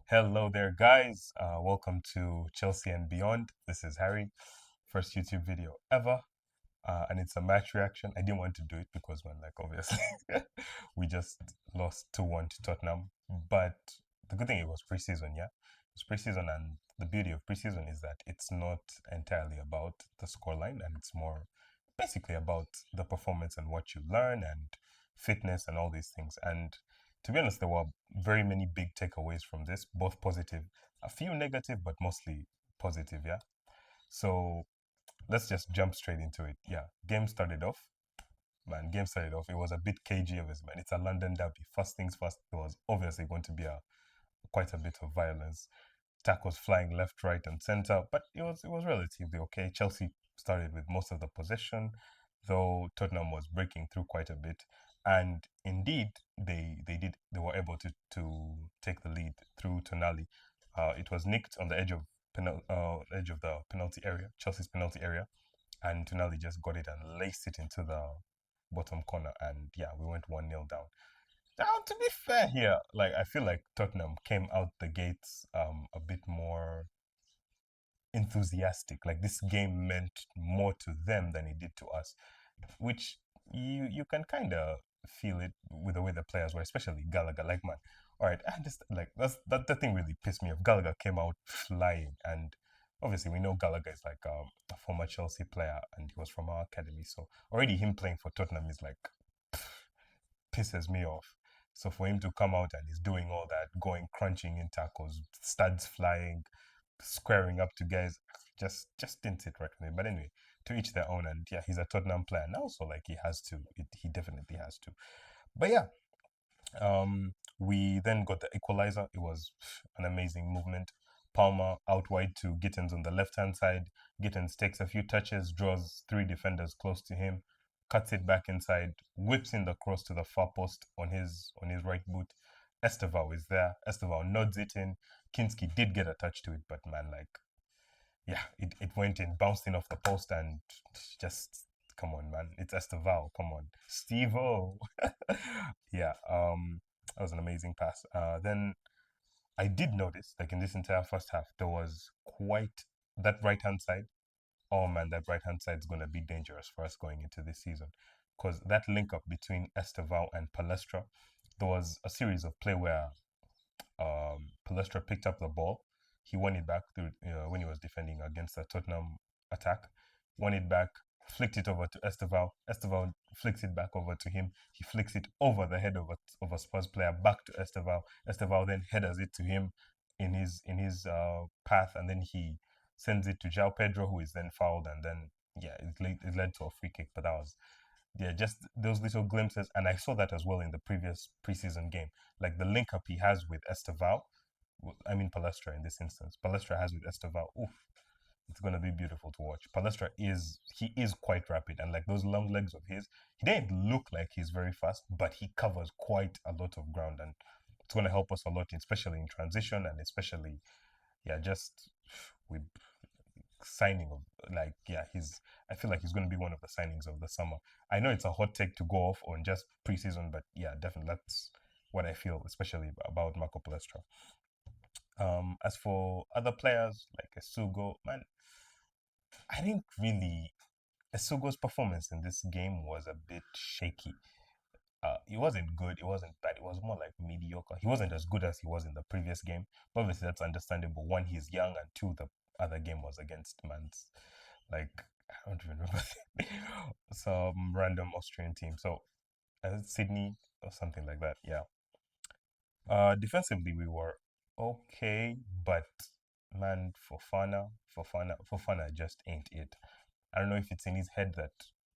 Hello there, guys. Welcome to Chelsea and Beyond. This is Harry, first YouTube video ever, and it's a match reaction. I didn't want to do it because, man, like obviously, we just lost 2-1 to Tottenham. But the good thing it was preseason, yeah, it was preseason, and the beauty of preseason is that it's not entirely about the scoreline, and it's more basically about the performance and what you learn and fitness and all these things. And to be honest, there were very many big takeaways from this, both positive, a few negative, but mostly positive. Yeah. So let's just jump straight into it. Yeah. Game started off. Man, game started off. It was a bit cagey of his man. It's a London derby. First things first, it was obviously going to be a quite a bit of violence. Tackles flying left, right, and center, but it was relatively okay. Chelsea started with most of the possession, though Tottenham was breaking through quite a bit, and indeed they were able to take the lead through Tonali. It was nicked on the edge of the penalty area, Chelsea's penalty area, and Tonali just got it and laced it into the bottom corner, and yeah, we went 1-0 down. Now, to be fair here, like I feel like Tottenham came out the gates a bit more enthusiastic. Like this game meant more to them than it did to us, which you can kind of feel it with the way the players were, especially Gallagher. Like man, all right, I just like that thing really pissed me off. Gallagher came out flying, and obviously we know Gallagher is like a former Chelsea player, and he was from our academy. So already him playing for Tottenham is like pisses me off. So for him to come out and he's doing all that, going crunching in tackles, studs flying, squaring up to guys, just didn't sit right with me. But anyway, to each their own. And yeah, he's a Tottenham player now, so like he has to. He definitely has to. But yeah, we then got the equalizer. It was an amazing movement. Palmer out wide to Gittins on the left hand side. Gittins takes a few touches, draws three defenders close to him, cuts it back inside, whips in the cross to the far post on his right boot. Estevao is there. Estevao nods it in. Kinski did get a touch to it, but man, like, yeah, it went in, bounced in off the post, and just come on, man. It's Estevao. Come on, Steve-O. Yeah, that was an amazing pass. Then I did notice, like in this entire first half, there was quite that right hand side. Oh man, that right hand side is going to be dangerous for us going into this season because that link up between Estevao and Palestra, there was a series of play where Palestra picked up the ball. He won it back through when he was defending against the Tottenham attack. Won it back, flicked it over to Estevao. Estevao flicks it back over to him. He flicks it over the head of a Spurs player back to Estevao. Estevao then headers it to him in his path, and then he sends it to João Pedro, who is then fouled, and then yeah, it led to a free kick. But that was yeah, just those little glimpses, and I saw that as well in the previous preseason game, like the link up he has with Estevao. I mean Palestra in this instance. Palestra has with Estevao. Oof, it's gonna be beautiful to watch. Palestra is quite rapid, and like those long legs of his, he didn't look like he's very fast, but he covers quite a lot of ground, and it's gonna help us a lot, especially in transition, and especially yeah, just with signing of like yeah he's I feel like he's going to be one of the signings of the summer. I know it's a hot take to go off on just preseason, but yeah, definitely that's what I feel, especially about Marco Palestra. As for other players like Esugo, man, I didn't really Esugo's performance in this game was a bit shaky. It wasn't good, it wasn't bad, it was more like mediocre. He wasn't as good as he was in the previous game, but obviously that's understandable. One, he's young, and two, the other game was against Mans, like I don't remember some random Austrian team. So Sydney or something like that. Yeah. Defensively we were okay, but man, Fofana just ain't it. I don't know if it's in his head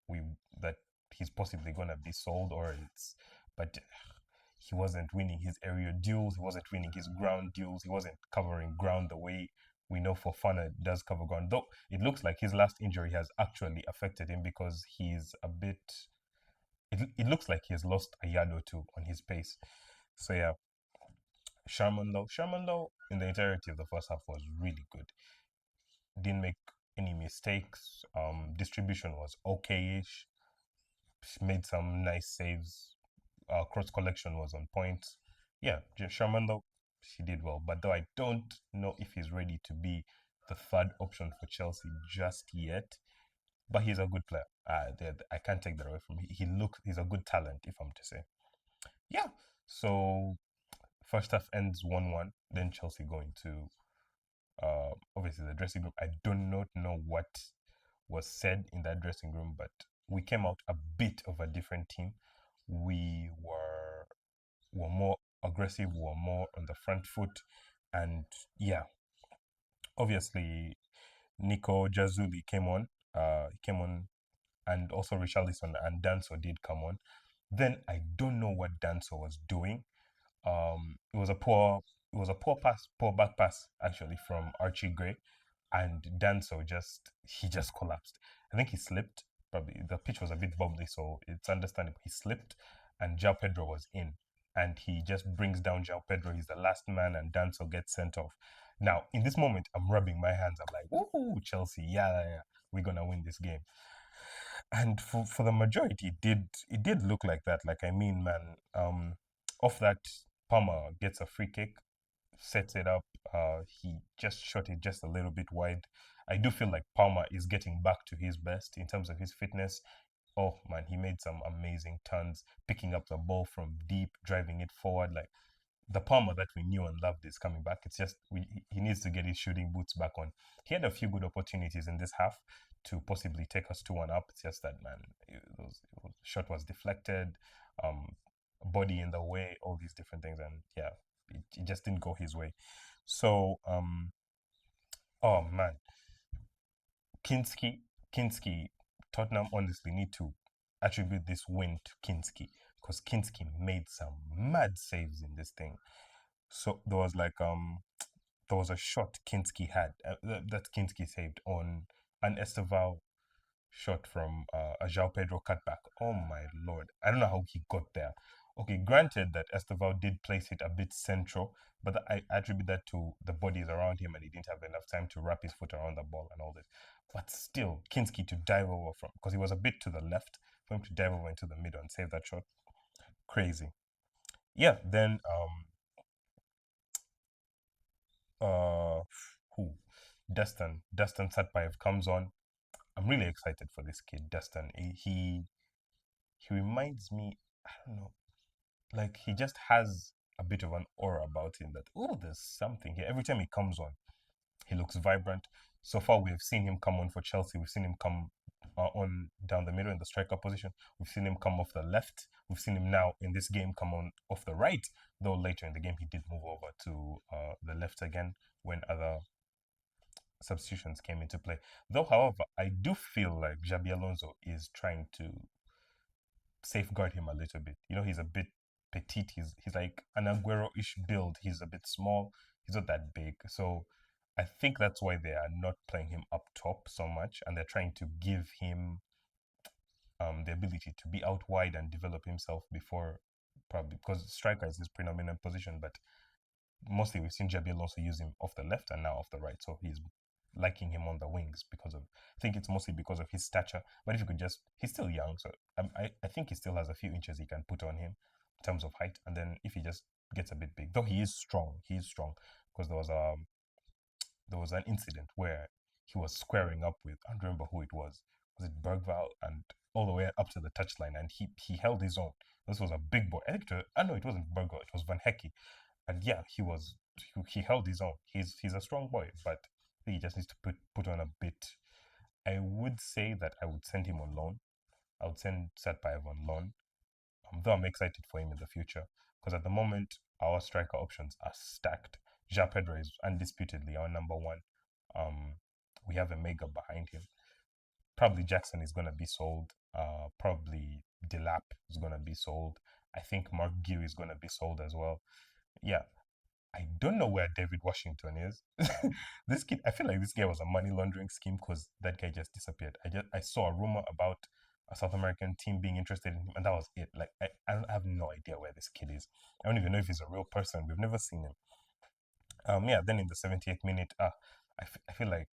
we that he's possibly gonna be sold, or it's but he wasn't winning his aerial duels, he wasn't winning his ground duels, he wasn't covering ground the way we know Fofana does cover ground. Though it looks like his last injury has actually affected him because he's a bit it looks like he has lost a yard or two on his pace. So yeah, Sherman though in the entirety of the first half was really good. Didn't make any mistakes. Distribution was okay-ish. Made some nice saves. Cross collection was on point. Yeah, Sherman though. he did well. But though I don't know if he's ready to be the third option for Chelsea just yet. But he's a good player. I can't take that away from him. He's a good talent, if I'm to say. Yeah. So first half ends 1-1. Then Chelsea go into obviously the dressing room. I do not know what was said in that dressing room, but we came out a bit of a different team. We were more aggressive, were more on the front foot, and yeah, obviously Nico Jazuli came on. Came on, and also Richarlison and Danso did come on. Then I don't know what Danso was doing. It was a poor pass, poor back pass actually from Archie Gray, and Danso just collapsed. I think he slipped. Probably the pitch was a bit bubbly, so it's understandable. He slipped, and João Pedro was in, and he just brings down João Pedro. He's the last man, and Danso gets sent off. Now, in this moment, I'm rubbing my hands. I'm like, "Woo, Chelsea! Yeah, yeah, yeah. We're gonna win this game." And for the majority, it did look like that. Like I mean, man, off that, Palmer gets a free kick, sets it up. He just shot it just a little bit wide. I do feel like Palmer is getting back to his best in terms of his fitness. Oh man, he made some amazing turns, picking up the ball from deep, driving it forward. Like the Palmer that we knew and loved is coming back. It's just he needs to get his shooting boots back on. He had a few good opportunities in this half to possibly take us 2-1 up. It's just that man, shot was deflected, um, body in the way, all these different things, and yeah, it just didn't go his way. So oh man, Kinski, Kinski, Tottenham honestly need to attribute this win to Kinski because Kinski made some mad saves in this thing. So there was a shot Kinski had that Kinski saved on an Esteval shot from a João Pedro cutback. Oh my lord! I don't know how he got there. Okay, granted that Esteval did place it a bit central, but I attribute that to the bodies around him, and he didn't have enough time to wrap his foot around the ball and all this. But still, Kinski to dive over from because he was a bit to the left for him to dive over into the middle and save that shot. Crazy. Yeah. Then uh who Dustin Satpaev comes on. I'm really excited for this kid, Dustin. He reminds me, I don't know, like he just has a bit of an aura about him that oh, there's something here. Every time he comes on, he looks vibrant. So far, we have seen him come on for Chelsea. We've seen him come on down the middle in the striker position. We've seen him come off the left. We've seen him now in this game come on off the right. Though later in the game, he did move over to the left again when other substitutions came into play. Though, however, I do feel like Xabi Alonso is trying to safeguard him a little bit. You know, he's a bit petite. He's like an Aguero-ish build. He's a bit small. He's not that big. So I think that's why they are not playing him up top so much, and they're trying to give him the ability to be out wide and develop himself before probably because striker is his predominant position, but mostly we've seen Jabi Alonso use him off the left and now off the right. So he's liking him on the wings because of, I think it's mostly because of his stature. But if you could just, he's still young. So I think he still has a few inches he can put on him in terms of height. And then if he just gets a bit big, though he is strong because there was an incident where he was squaring up with, I don't remember who it was. Was it Bergval? And all the way up to the touchline, and he held his own. This was a big boy. I think I know it wasn't Bergval, it was Van Hecke, and yeah, he held his own. He's a strong boy, but he just needs to put on a bit. I would say that I would send him on loan. I would send Satpaev on loan. Though I'm excited for him in the future because at the moment our striker options are stacked. Ja Pedro is undisputedly our number one. Um, we have a mega behind him. Probably Jackson is going to be sold. Probably Delap is going to be sold. I think Mark Gill is going to be sold as well. Yeah, I don't know where David Washington is. This kid, I feel like this guy was a money laundering scheme because that guy just disappeared. I saw a rumor about a South American team being interested in him, and that was it. Like I have no idea where this kid is. I don't even know if he's a real person. We've never seen him. Yeah. Then in the 78th minute, I feel like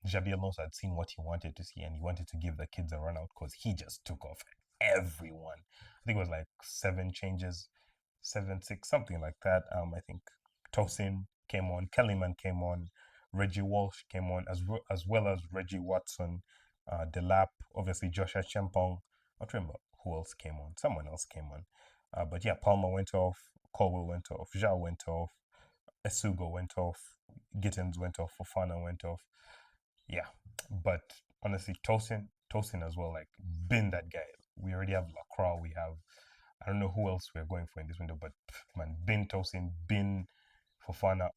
Xabi Alonso had seen what he wanted to see, and he wanted to give the kids a run out because he just took off everyone. I think it was like seven changes, 7-6, something like that. I think Tosin came on, Kellyman came on, Reggie Walsh came on, as well as Reggie Watson, Delap, obviously Joshua Chempong. I don't remember who else came on. Someone else came on. But yeah, Palmer went off, Colwell went off, Zhao went off, Esugo went off, Gittins went off, Fofana went off. Yeah, but honestly, Tosin as well, like, been that guy. We already have Lacroix. We have, I don't know who else we're going for in this window, but man, bin Tosin, bin Fofana.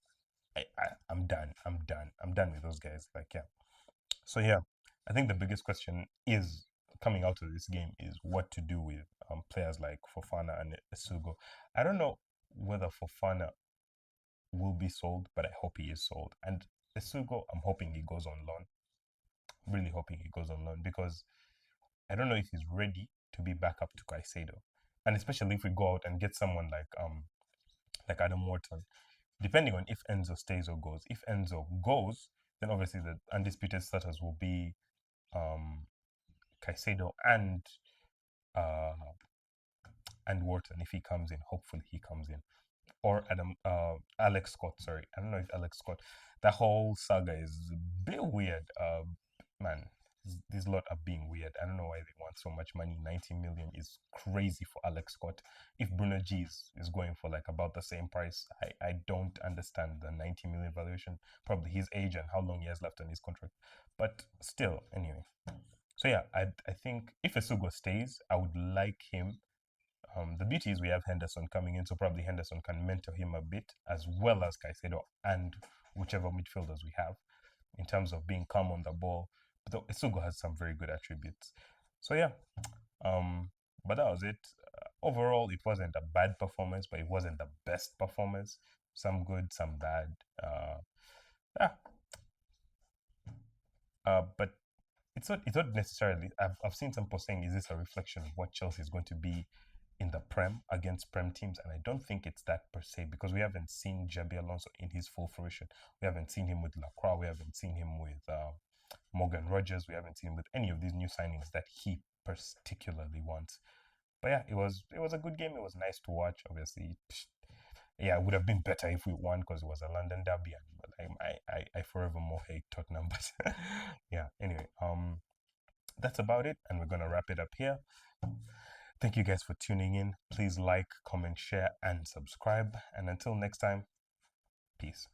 I'm done. I'm done. I'm done with those guys. Like, yeah. So yeah, I think the biggest question is coming out of this game is what to do with players like Fofana and Esugo. I don't know whether Fofana will be sold, but I hope he is sold. And Esugo, I'm hoping he goes on loan. Really hoping he goes on loan because I don't know if he's ready to be back up to Caicedo, and especially if we go out and get someone like Adam Morton, depending on if Enzo stays or goes. If Enzo goes, then obviously the undisputed starters will be um, Caicedo uh, and Wharton if he comes in. Hopefully he comes in, or Alex Scott. Sorry, I don't know if Alex Scott. That whole saga is a bit weird. Man, this lot are being weird. I don't know why they want so much money. 90 million is crazy for Alex Scott. If Bruno G is going for like about the same price, I don't understand the 90 million valuation. Probably his age and how long he has left on his contract. But still, anyway. So yeah, I think if Esugo stays, I would like him. The beauty is we have Henderson coming in, so probably Henderson can mentor him a bit, as well as Caicedo and whichever midfielders we have in terms of being calm on the ball. But Esugo has some very good attributes. So yeah, but that was it. Overall, it wasn't a bad performance, but it wasn't the best performance. Some good, some bad. Yeah, but it's not necessarily. I've seen some posts saying, is this a reflection of what Chelsea is going to be in the Prem against Prem teams? And I don't think it's that per se because we haven't seen Jabi Alonso in his full fruition. We haven't seen him with Lacroix. We haven't seen him with Morgan Rogers. We haven't seen him with any of these new signings that he particularly wants. But yeah, it was a good game. It was nice to watch. Obviously, yeah, it would have been better if we won because it was a London derby, and I forevermore hate Tottenham. But yeah, anyway, that's about it, and we're gonna wrap it up here. Thank you guys for tuning in. Please like, comment, share, and subscribe. And until next time, peace.